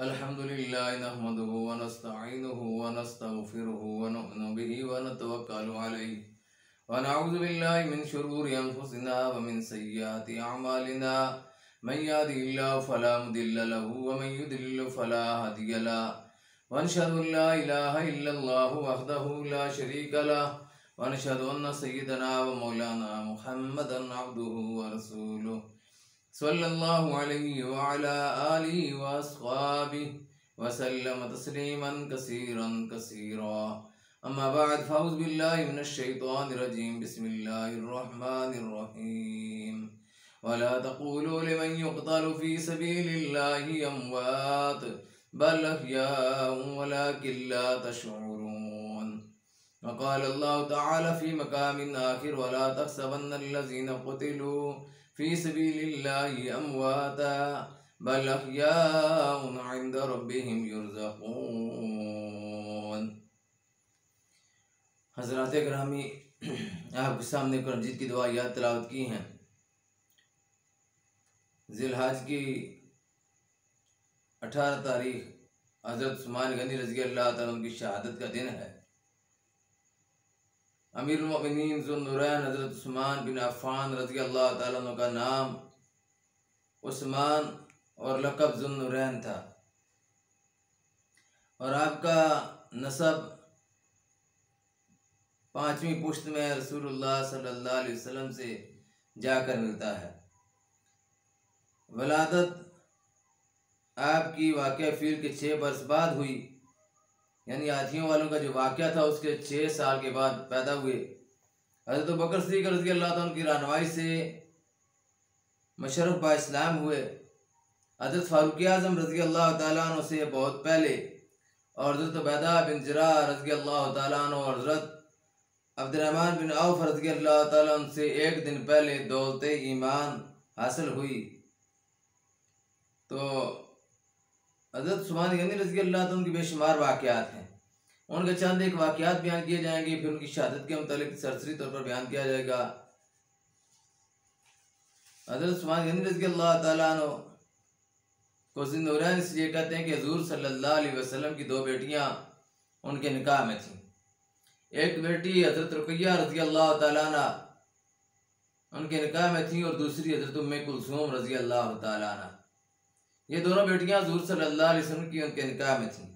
अल्हम्दुलिल्लाह नहमदुहु व नस्तईनुहु व नस्तगफिरुहु व नु'मिनु बिही व नतवक्कलु अलैहि व नऊज़ु बिल्लाहि मिन शुरूरि अनफुसिना व मिन सय्यिआति अअमालिना मन यहदिहिल्लाहु फला मुदिल्ल लहु व मन युद्लिल फला हादिय लहु व नशहदु अन ला इलाहा इल्लल्लाहु वहदहु ला शरीका लहु व नशहदु अन्न सय्यिदना व मौलाना मुहम्मदन अब्दुहु व रसूलुहु सल्लल्लाहु अलैहि व अला आलिहि व अस्हाबिहि व सल्लम तस्लीमन कसीरन कसीरा। अम्मा बाद फ़अऊज़ु बिल्लाहि मिनश शैतानिर रजीम। बिस्मिल्लाहिर रहमानिर रहीम। वला तक़ूलू लिमन युक़तलु फ़ी सबीलिल्लाहि अमवात बल अहयाउन वलाकिन ला तशऊरून। वक़ाल अल्लाहु तआला फ़ी मक़ामिन आख़िर वला तहसबन्नल्लज़ीना क़ुतिलू फ़ी सबीलिल्लाहि अमवाता बल अहयाउन इंद रब्बिहिम युरज़क़ून। हज़रात ग्रामी, आपके सामने कुरान मजीद की दुआ याद तिलावत की हैं। ज़िलहज की 18 तारीख हज़रत उस्मान गनी रज़ी अल्लाह तआला अन्हु की शहादत का दिन है। अमीरुल मोमिनीन ज़ुन्नुरैन हज़रत उस्मान बिन अफ़्फ़ान रज़ी अल्लाह तआला अन्हु का नाम उस्मान और लक़ब ज़ुन्नुरैन था और आपका नसब 5वीं पुश्त में रसूलुल्लाह सल्लल्लाहु अलैहि वसल्लम से जाकर मिलता है। वलादत आपकी वाक़या फ़ील के 6 बरस बाद हुई, यानी हाथियों वालों का जो वाक़या था उसके 6 साल के बाद पैदा हुए। हज़रत अबू बकर सिद्दीक़ रज़ी अल्लाह तआला की रहनुमाई से मशरफ़ बा इस्लाम हुए। हज़रत फ़ारूक़ आज़म रज़ी अल्लाह तआला अन्हु से बहुत पहले और हज़रत उबैदा बिन जर्राह रज़ी अल्लाह तआला अन्हु और हज़रत अब्दुर्रहमान बिन औफ़ रज़ी अल्लाह तआला अन्हु से एक दिन पहले दौलत ईमान हासिल हुई। तो हज़रत उस्मान गनी रज़ी अल्लाह तआला की बेशुमार वाक़यात हैं, उनके चंद एक वाक़यात बयान किए जाएंगे, फिर उनकी शहादत के मुतालिक सरसरी तौर पर बयान किया जाएगा। हज़रत उस्मान गनी रज़ी अल्लाह तआला अन्हु को ज़ुन्नुरैन इसलिए कहते हैं कि हुज़ूर सल्लल्लाहु अलैहि वसल्लम की 2 बेटियां उनके निकाह में थीं। एक बेटी हज़रत रुक़ैया रज़ी अल्लाह तआला अन्हा उनके निकाह में थी और दूसरी हज़रत उम्मे कुलसूम रज़ी अल्लाह तआला अन्हा। ये दोनों बेटियां हुज़ूर सल्लल्लाहु अलैहि वसल्लम की उनके निकाह में थीं।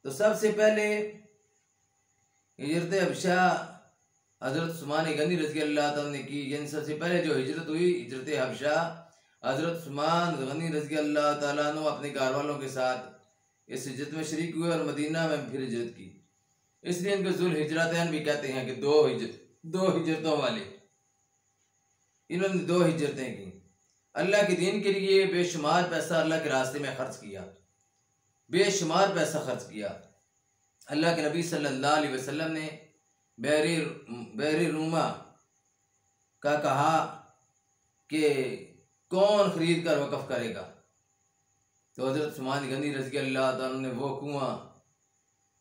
तो सबसे पहले हिजरत हबशा हज़रत उस्मान गनी रज़ी अल्लाह तआला ने की, यानी सबसे पहले जो हिजरत हुई हिजरत हबशा हज़रत उस्मान गनी रज़ी अल्लाह तआला अन्हु अपने घर वालों के साथ इस हिजरत में शरीक हुए और मदीना में फिर हिजरत की। इसलिए इनको ज़ुल हिजरतैन भी कहते हैं कि दो हिजरतों वाले। इन्होंने 2 हिजरतें की। अल्लाह के दीन के लिए बेशुमार पैसा अल्लाह के रास्ते में खर्च किया, बेशुमार पैसा खर्च किया। अल्लाह के नबी सल्लल्लाहु अलैहि वसल्लम ने बहरी रूमा का कहा कि कौन खरीद कर वक़फ़ करेगा। तो हज़रत उस्मान गनी रज़ी अल्लाह तआला ने वो कुआं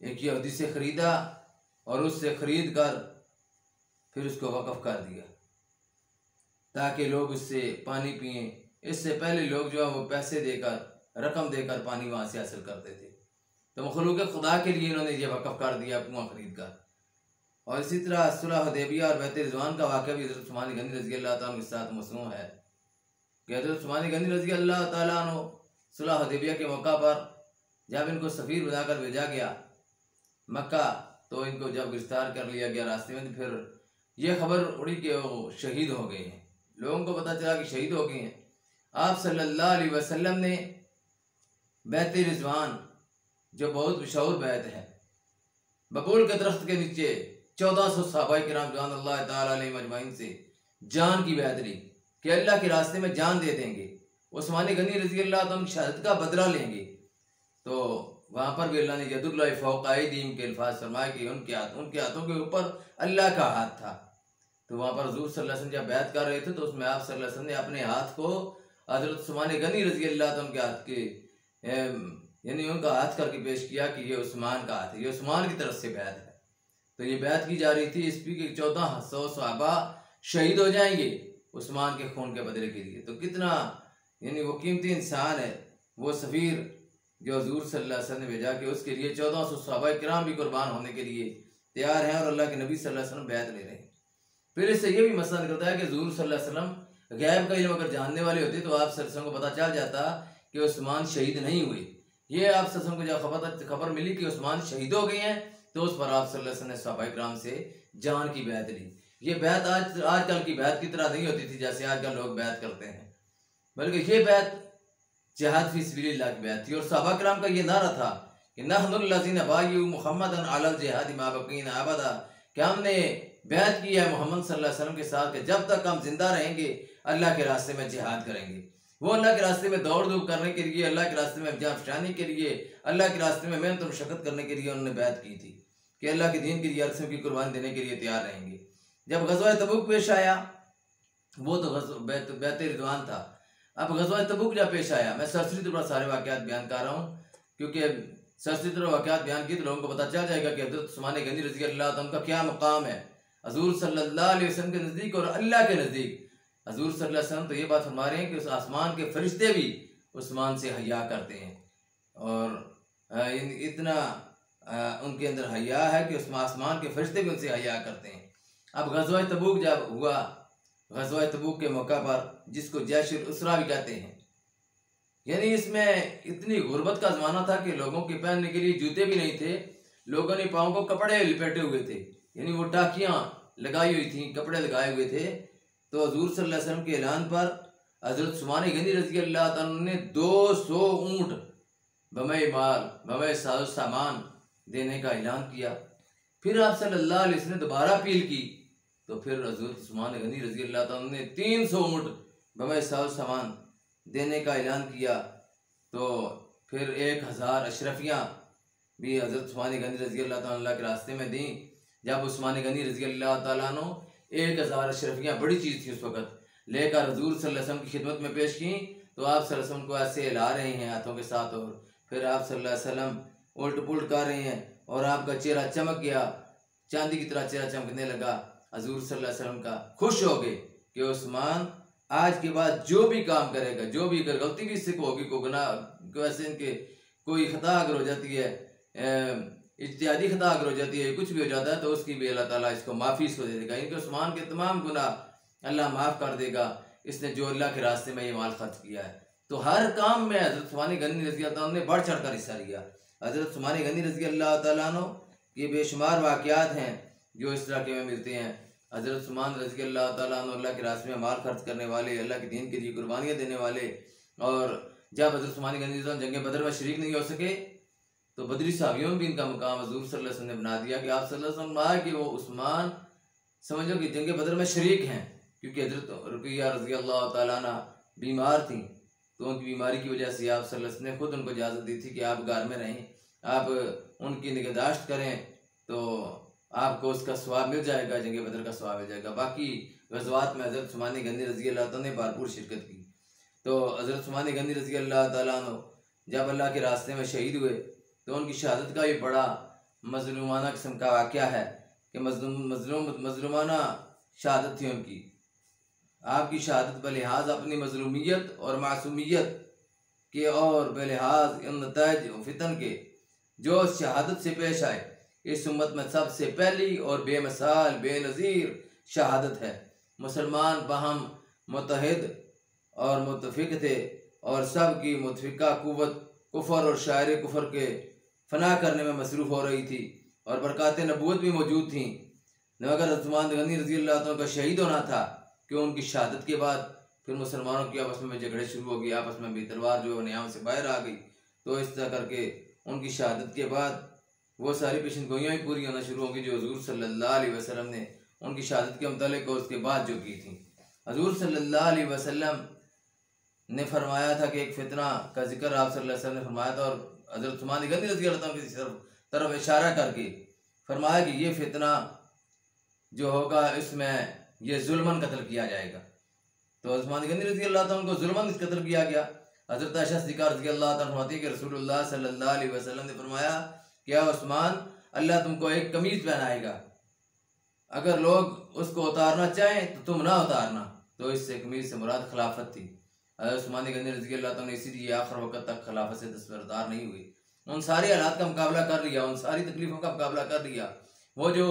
एक यहूदी से ख़रीदा और उससे ख़रीद कर फिर उसको वक़फ़ कर दिया ताकि लोग उससे पानी पिएं। इससे पहले लोग जो है वो पैसे देकर, रकम देकर पानी वहाँ से हासिल करते थे। तो मखलूक़ खुदा के लिए इन्होंने ये वक़फ़ कर दिया कुआं ख़रीद कर। और इसी तरह सुलह हुदैबिया और बैत रिज़वान का वाक़या भी हज़रत उस्मान गनी रज़ी अल्लाह तआला के साथ मसनू है कि हज़रत उस्मान गनी रज़ी अल्लाह तआला अन्हु सुलह हुदैबिया के मौका पर जब इनको सफ़ीर बनाकर भेजा गया मक्का, तो इनको जब गिरफ्तार कर लिया गया रास्ते में, तो फिर यह खबर उड़ी कि वो शहीद हो गए हैं। लोगों को पता चला कि शहीद हो गए हैं। आप सल्लल्लाहु अलैहि वसल्लम ने बैत रिज़वान, जो बहुत मशहूर बैत है, बबूल के दरख्त के नीचे 1400 सहाबाए किराम रज़ियल्लाहु अल्लाह तआला अलैहिम अजमाइन से जान की बैत ली कि अल्लाह के रास्ते में जान दे देंगे, उस्मान गनी रज़ी अल्लाह तआला की शहादत का बदला लेंगे। तो वहाँ पर भी अल्लाह ने यदुल्लाहि फ़ौक़ अयदीहिम के अल्फाज फरमाए कि उनके हाथों के ऊपर अल्लाह का हाथ था। तो वहाँ पर हुज़ूर सल्लल्लाहु अलैहि वसल्लम जब बैत कर रहे थे तो उसमें आप सल्लल्लाहु अलैहि वसल्लम ने अपने हाथ को हज़रत उस्मान गनी रज़ी अल्लाह तआला के हाथ के यानी उनका हाथ करके पेश किया कि ये उस्मान का हाथ है, ये उस्मान की तरफ से बैत है। तो ये बैत की जा रही थी इस पर कि 1400 सहाबा शहीद हो जाएंगे उस्मान के खून के बदले के लिए। तो कितना यानी वो कीमती इंसान है, वो सफ़ीर जो हजूर सल्लल्लाहु अलैहि वसल्लम ने भेजा कि उसके लिए 1400 सहाबा किराम भी कुर्बान होने के लिए तैयार हैं और अल्लाह के नबी सल्लल्लाहु अलैहि वसल्लम बैत ले रहे हैं। फिर इससे ये भी मसला निकलता है कि हजूर सल्लल्लाहु अलैहि वसल्लम गैब का इल्म अगर जानने वाले होते तो आप सल्लल्लाहु अलैहि वसल्लम को पता चल जाता कि उस्मान शहीद नहीं हुए। ये आप सल्लल्लाहु अलैहि वसल्लम को जब खबर मिली कि उस्मान शहीद हो गए हैं तो उस पर आप सल्लल्लाहु अलैहि वसल्लम ने सहाबा किराम से जान की बैत ली। ये बैत आजकल की बैत की तरह नहीं होती थी जैसे आजकल लोग बैत करते हैं, बल्कि ये बैत जिहाद फी सबिलिल्लाह की बैत थी। और सहाबा किराम का ये नारा था कि नहनुल लज़ीना बायू मुहम्मदन अलल जिहाद मा बक़ीना अबदा, कि हमने बैत की है मोहम्मद सल्लल्लाहु अलैहि वसल्लम के साथ कि जब तक हम जिंदा रहेंगे अल्लाह के रास्ते में जिहाद करेंगे। वो अल्लाह के रास्ते में दौड़ धूप करने के लिए, अल्लाह के रास्ते में जाफशानी के लिए, अल्लाह के रास्ते में मेहनत और मशक्कत करने के लिए उन्होंने बैत की थी कि अल्लाह के दीन के लिए अरसों की कुर्बानी देने के लिए तैयार रहेंगे। जब गज़वा तबूक पेश आया, वो तो बैत रिदवान था। अब गज़वा तबूक जब पेश आया, मैं सरसरी तौर पर सारे वाक़यात बयान कर रहा हूँ क्योंकि सरसरी तौर पर वाक़यात बयान की तो लोगों को पता चल जाएगा कि हज़रत उस्मान गनी रज़ी अल्लाह तआला का क्या मकाम है हजूर सल्लल्लाहु अलैहि वसल्लम के नज़दीक और अल्लाह के नज़दीक। हजूर सल्लल्लाहु अलैहि वसल्लम तो ये बात फरमा रहे हैं कि उस आसमान के फरिश्ते भी उस्मान से हया करते हैं और इतना उनके अंदर हया है कि उसमें आसमान के फरिश्ते भी उनसे हया करते हैं। अब गज़वा तबूक जब हुआ, गज़वा तबूक के मौका पर जिसको जैशुल उसरा भी कहते हैं, यानी इसमें इतनी गुर्बत का ज़माना था कि लोगों के पहनने के लिए जूते भी नहीं थे, लोगों ने पाँव को कपड़े लिपेटे हुए थे, यानी वो टाकियाँ लगाई हुई थी, कपड़े लगाए हुए थे। तो हजूर सल्लल्लाहु अलैहि वसल्लम के ऐलान पर हजरत उस्मान गनी रज़ी अल्लाह तआला ने 200 ऊँट बमई माल बमई साजो सामान देने का ऐलान किया। फिर आप सल्लल्लाहु अलैहि वसल्लम ने दोबारा अपील की तो फिर हजरत उस्मान गनी रज़ी अल्लाह तआला ने 300 ऊँट बमई साजो सामान देने का ऐलान किया। तो फिर 1000 अशरफियाँ भी हजरत उस्मान गनी रज़ी अल्लाह तआला के रास्ते में दी। जब उस्मान गनी रज़ी अल्लाह तआला नो 1000 अशरफियाँ बड़ी चीज़ थी उस वक़्त, लेकर हजूर सल्लल्लाहु अलैहि वसल्लम की खिदमत में पेश की तो आप सल्लल्लाहु अलैहि वसल्लम को ऐसे हिला रहे हैं हाथों के साथ और फिर आप सल्लल्लाहु अलैहि वसल्लम उल्ट पुल्ट कर रहे हैं और आपका चेहरा चमक गया, चांदी की तरह चेहरा चमकने लगा। हजूर सल्लल्लाहु अलैहि वसल्लम का खुश हो गए कि उस्मान आज के बाद जो भी काम करेगा, जो भी अगर गलती भी इससे होगी, को गुनाह वैसे इनके कोई खता अगर हो जाती है, इज्तिहादी खता अगर हो जाती है, कुछ भी हो जाता है तो उसकी भी अल्लाह ताला इसको माफ़ी इसको दे देगा। इनके उस्मान के तमाम गुनाह अल्लाह माफ़ कर देगा, इसने जो अल्लाह के रास्ते में ये माल खर्च किया है। तो हर काम में हज़रत उस्मान गनी रज़ी अल्लाह तआला ने बढ़ चढ़ कर हिस्सा लिया। हज़रत उस्मान गनी रज़ी अल्लाह तआला अन्हु के बेशुमार वाक़यात हैं जो इस तरह के में मिलते हैं। हज़रत उस्मान रज़ी अल्लाह तआला अन्हु अल्लाह के रास्ते में माल खर्च करने वाले, अल्लाह के दीन के लिए कुर्बानियाँ देने वाले। और जब हज़रत उस्मान गनी रज़ी अल्लाह तआला जंग बदर में शरीक नहीं हो सके तो बदरी साहबियों में भी इनका मुकाम हजूर सल्लल्लाहु अलैहि वसल्लम ने बना दिया कि आप सल्लल्लाहु अलैहि वसल्लम कि वो उस्मान समझो कि जंग बदर में शरीक हैं, क्योंकि हजरत रुक़ैया रज़ी अल्लाह तआला अन्हा बीमार थी तो उनकी बीमारी की वजह से आप सल्लल्लाहु अलैहि वसल्लम ने खुद उनको इजाज़त दी थी कि आप घर में रहें, आप उनकी निगहदाश्त करें तो आपको उसका सवाब मिल जाएगा, जंग बदर का सवाब मिल जाएगा। बाकी गज़वात में हज़रत उस्मान गनी रज़ी अल्लाह तआला ने भरपूर शिरकत की। तो हज़रत उस्मान गनी रज़ी अल्लाह तआला अन्हु जब अल्लाह के रास्ते में शहीद हुए तो उनकी शहादत का भी बड़ा मजलूमाना किस्म का वाक़या है कि मजलूमाना शहादत थी उनकी। आपकी शहादत बलिहाज अपनी मजलूमियत और मासूमियत के और बलिहाज नतज फितन के जो शहादत से पेश आए, इस उम्मत में सबसे पहली और बेमिसाल बेनज़ीर शहादत है। मुसलमान बहम मुतहद और मुतफिक थे और सब की मुतफिका कुव्वत कुफर और शायर कुफर के फना करने में मसरूफ़ हो रही थी और बरक़ात नबूवत भी मौजूद थी। मगर उस्मान गनी रज़ी अल्लाह तआला का शहीद होना था कि उनकी शहादत के बाद फिर मुसलमानों की आपस में झगड़े शुरू हो गए, आपस में भी तलवार जो है नियाम से बाहर आ गई। तो इस तरह करके उनकी शहादत के बाद वो सारी पेशन गोइयाँ भी पूरी होना शुरू होंगी जो हजूर सल्लल्लाहु अलैहि वसल्लम ने उनकी शहादत के मुतालिक और उसके बाद जो की थी। हजूर सल्लल्लाहु अलैहि वसल्लम ने फरमाया था कि एक फितना का जिक्र आप सल्लल्लाहु अलैहि वसल्लम ने फरमाया था और हज़रत उस्मान गनी रज़ी अल्लाह तआला की तरफ इशारा करके फरमाया कि ये फितना जो होगा इसमें ये जुल्मन कत्ल किया जाएगा। तो उस्मान गनी रज़ी अल्लाह तआला को जुल्मन कत्ल किया गया। हज़रत आयशा सिद्दीक़ा रज़ी अल्लाह तआला फरमाती है कि रसूलुल्लाह सल्लल्लाहु अलैहि वसल्लम ने फरमाया क्या उस्मान, अल्लाह तुमको एक कमीज़ पहनाएगा, अगर लोग उसको उतारना चाहें तो तुम ना उतारना। तो इससे कमीज़ से मुराद खिलाफत थी। हज़रत उस्मान गनी रज़ी अल्लाह तआला ने इसीलिए आखिर वक्त तक खिलाफत से दस्तबरदार नहीं हुए। उन सारे हालात का मुकाबला कर लिया, उन सारी तकलीफ़ों का मुकाबला कर लिया। वो जो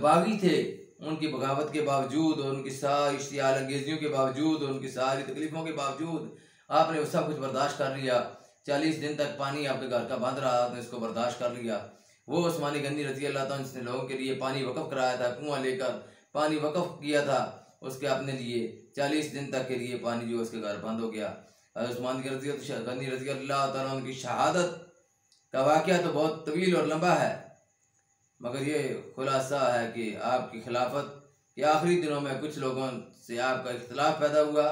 बागी थे, उनकी बगावत के बावजूद और उनकी सारी इश्तियाल अंगेजियों के बावजूद और उनकी सारी तकलीफ़ों के बावजूद आपने वो सब कुछ बर्दाश्त कर लिया। 40 दिन तक पानी आपके घर का बंद रहा, आपने इसको बर्दाश्त कर लिया। वो उस्मान गनी रज़ी अल्लाह तआला जिसने लोगों के लिए पानी वक़फ़ कराया था, कुआँ लेकर पानी वक़फ़ किया था उसके अपने लिए, 40 दिन तक के लिए पानी जो उसके घर बंद हो गया। उस्मान गनी रज़ी अल्लाह तआला उनकी शहादत का वाक़या तो बहुत तवील और लंबा है, मगर ये खुलासा है कि आपकी खिलाफत के आखिरी दिनों में कुछ लोगों से आपका इख्तिलाफ पैदा हुआ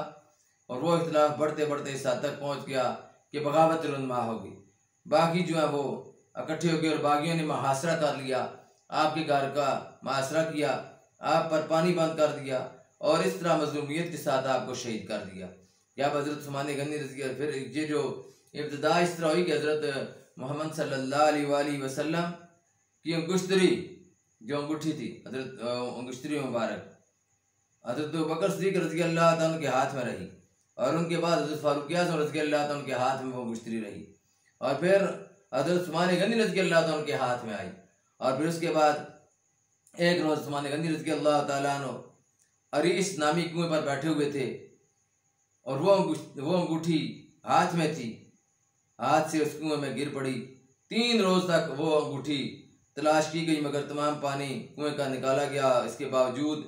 और वो इख्तिलाफ बढ़ते बढ़ते इस हद तक पहुँच गया कि बगावत रुनमा हो गई। बाकी जो है वो इकट्ठे हो गए और बागियों ने मुहासरा कर लिया, आपके घर का मुहासरा किया, आप पर पानी बंद कर दिया और इस तरह मज़लूमियत के साथ आपको शहीद कर दिया। जब हज़रत उस्मान गनी रज़ी फिर ये जो इब्तिदा इस तरह हुई कि हज़रत मोहम्मद सल्लल्लाहु अलैहि वसल्लम की अंगुश्तरी जो अंगूठी थी, हज़रत अंगुश्तरी मुबारक हज़रत बकर सिद्दीक़ रज़ी अल्लाह तआला के हाथ में रही और उनके बाद हज़रत फारूक आज़म रज़ी अल्लाह तआला के हाथ में वो अंगुश्तरी रही और फिर हज़रत उस्मान गनी रज़ी अल्लाह तआला के हाथ में आई। और फिर उसके बाद एक रोज़ उस्मान गनी रज़ी अल्लाह तआला अन्हु अरीस नामी कुएं पर बैठे हुए थे और वो अंगूठी हाथ में थी, हाथ से उस कुएं में गिर पड़ी। 3 रोज़ तक वो अंगूठी तलाश की गई मगर तमाम पानी कुएं का निकाला गया, इसके बावजूद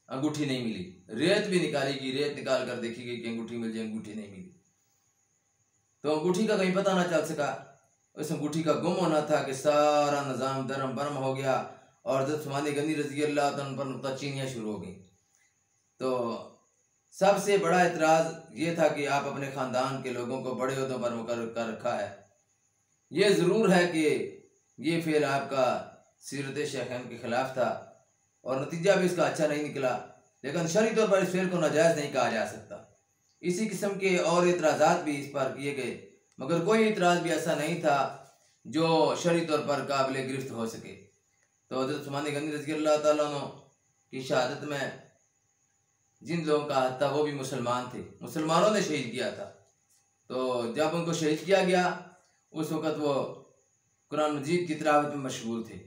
अंगूठी नहीं मिली। रेत भी निकाली गई, रेत निकाल कर देखी गई कि अंगूठी मिल जाए, अंगूठी नहीं मिली। तो अंगूठी का कहीं पता ना चल सका। उस अंगूठी का गुम होना था कि सारा निज़ाम दरम बरम हो गया और हज़रत उस्मान गनी रज़ी अल्लाह तआला पर नुक्ताचीनियाँ शुरू हो गई। तो सबसे बड़ा एतराज़ ये था कि आप अपने ख़ानदान के लोगों को बड़े ओहदों पर मुकर्रर कर रखा है। ये ज़रूर है कि ये फ़ेल आपका सीरत शेखैन के ख़िलाफ़ था और नतीजा भी इसका अच्छा नहीं निकला, लेकिन शरई तौर पर इस फ़ेल को नाजायज़ नहीं कहा जा सकता। इसी किस्म के और एतराज़ात भी इस पर किए गए, मगर कोई एतराज़ भी ऐसा नहीं था जो शरई तौर पर काबिल गिरफ्त हो सके। तो हज़रत उस्मान गनी रज़ी अल्लाह तआला अन्हु की शहादत में जिन लोगों का हाथ था वो भी मुसलमान थे, मुसलमानों ने शहीद किया था। तो जब उनको शहीद किया गया उस वक़्त वो कुरान मजीद की तिलावत में मशगूल थे,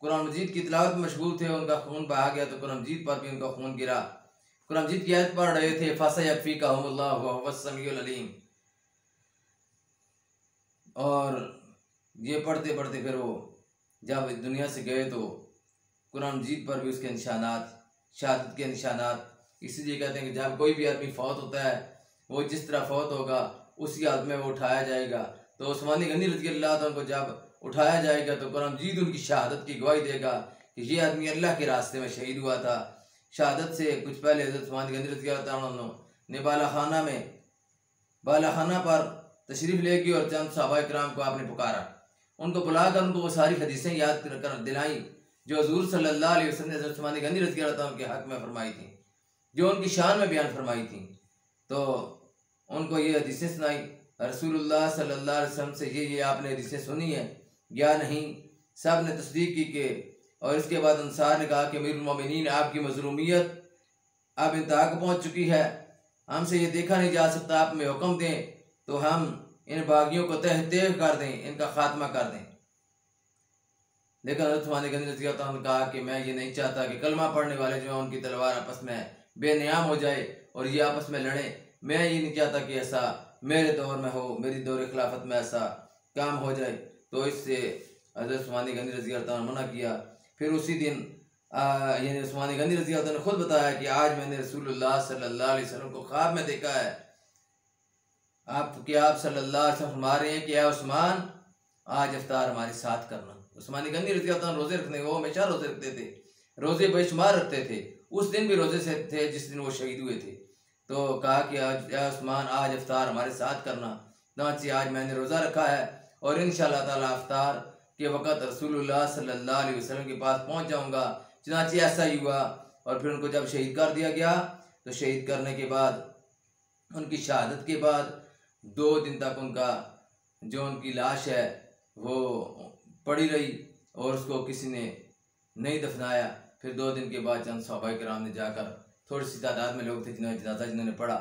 कुरान मजीद की तिलावत में मशगूल थे। उनका खून बहा गया तो कुरान मजीद पर भी उनका खून गिरा। कुरान मजीद की आयत पढ़ रहे थे, फसयकफ़ीकहुमुल्लाहु व हुवस समीउल अलीम, और ये पढ़ते पढ़ते फिर वो जब दुनिया से गए तो कुरान मजीद पर भी उसके निशानात, शहादत के निशानात। इसलिए कहते हैं कि जब कोई भी आदमी फौत होता है वो जिस तरह फौत होगा उसी हालत में वो उठाया जाएगा। तो उस्मान गनी रज़ी अल्लाह तआला को जब उठाया जाएगा तो कुरान मजीद उनकी शहादत की गवाही देगा कि ये आदमी अल्लाह के रास्ते में शहीद हुआ था। शहादत से कुछ पहले हज़रत उस्मान गनी रज़ी अल्लाह तआला ने बालाखाना पर तशरीफ़ ले गई और चंद सहाबा इकराम को आपने पुकारा, उनको बुलाकर उनको वो सारी हदीसें याद कर दिलाई जो हुज़ूर सल्लल्लाहु अलैहि वसल्लम ने हज़रत उस्मान गनी रज़ी अल्लाह तआला के हक़ में फरमाई थी, जो उनकी शान में बयान फरमाई थी। तो उनको ये हदीसें सुनाई, रसूलुल्लाह सल्लल्लाहु अलैहि वसल्लम से ये आपने हदीसें सुनी है या नहीं? सब ने तस्दीक की के और इसके बाद अंसार ने कहा कि अमीरुल मोमिनीन आपकी मज़लूमियत अब इंतहा को पहुँच चुकी है, हमसे ये देखा नहीं जा सकता, आप में हुक्म दें तो हम इन बागियों को तह तह कर दें, इनका खात्मा कर दें। लेकिन हज़रत उस्मान गनी रज़ी अल्लाह तआला ने कहा कि मैं ये नहीं चाहता कि कलमा पढ़ने वाले जो हैं उनकी तलवार आपस में बेनियाम हो जाए और ये आपस में लड़ें। मैं ये नहीं चाहता कि ऐसा मेरे दौर में हो, मेरी दौर खिलाफत में ऐसा काम हो जाए। तो इससे हज़रत उस्मान गनी रज़ी अल्लाह तआला ने मना किया। फिर उसी दिन यानी उस्मान गनी रज़ी अल्लाह तआला ने खुद बताया कि आज मैंने रसूलुल्लाह सल्लल्लाहु अलैहि वसल्लम को ख्वाब में देखा है, आप सल्लल्लाहु अलैहि वसल्लम फरमा रहे हैं कि उस्मान आज इफ्तार हमारे साथ करना। उस्मान गनी रज़ी अल्लाह तआला रोज़े रखने, वो हमेशा रोज़े रखते थे, रोज़े बेशुमार रखते थे, उस दिन भी रोज़े से थे जिस दिन वो शहीद हुए थे। तो कहा कि आज उस्मान आज इफ्तार हमारे साथ करना, चनांचे आज मैंने रोज़ा रखा है और इंशाअल्लाह ताला इफ्तार के वक़्त रसूलुल्लाह सल्लल्लाहु अलैहि वसल्लम के पास पहुँच जाऊँगा। चनांचे ऐसा ही हुआ और फिर उनको जब शहीद कर दिया गया तो शहीद करने के बाद उनकी शहादत के बाद 2 दिन तक उनका जो उनकी लाश है वो पड़ी रही और उसको किसी ने नहीं दफनाया। फिर 2 दिन के बाद चंद सहाबा किराम ने जाकर, थोड़ी सी तादाद में लोग थे जिन्होंने जनाजा जिन्होंने पढ़ा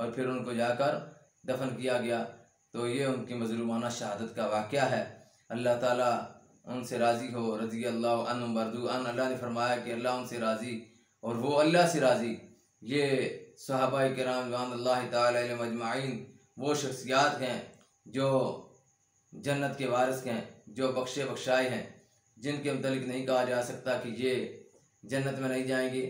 और फिर उनको जाकर दफन किया गया। तो ये उनकी मजलूमाना शहादत का वाक़या है। अल्लाह ताला उनसे राज़ी हो, रज़ी अल्लाह अन्हुम मरदू अन। अल्लाह ने फरमाया कि अल्लाह उनसे राज़ी और वो अल्लाह से राज़ी। ये सहाबा किराम रिज़वानुल्लाहि तआला अलैहिम अजमाइन वो शख्सियात हैं जो जन्नत के वारिस हैं, जो बख्शे बख्शाए हैं, जिनके मुतल्लिक़ नहीं कहा जा सकता कि ये जन्नत में नहीं जाएंगे।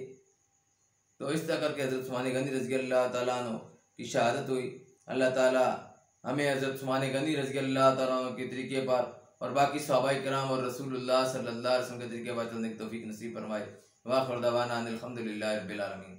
तो इस तरह करके हज़रत उस्मान गनी रज़ी अल्लाह तआला अन्हु की शहादत हुई। अल्लाह ताला हमें हज़रत उस्मान गनी रज़ी अल्लाह तआला अन्हु के तरीके पर और बाकी सहाबाए किराम और रसूलुल्लाह सल्लल्लाहु अलैहि वसल्लम के तरीके पर चलने की तौफीक नसीब फरमाए। व आखिर दवाना अनिल हम्दुलिल्लाहि रब्बिल आलमीन।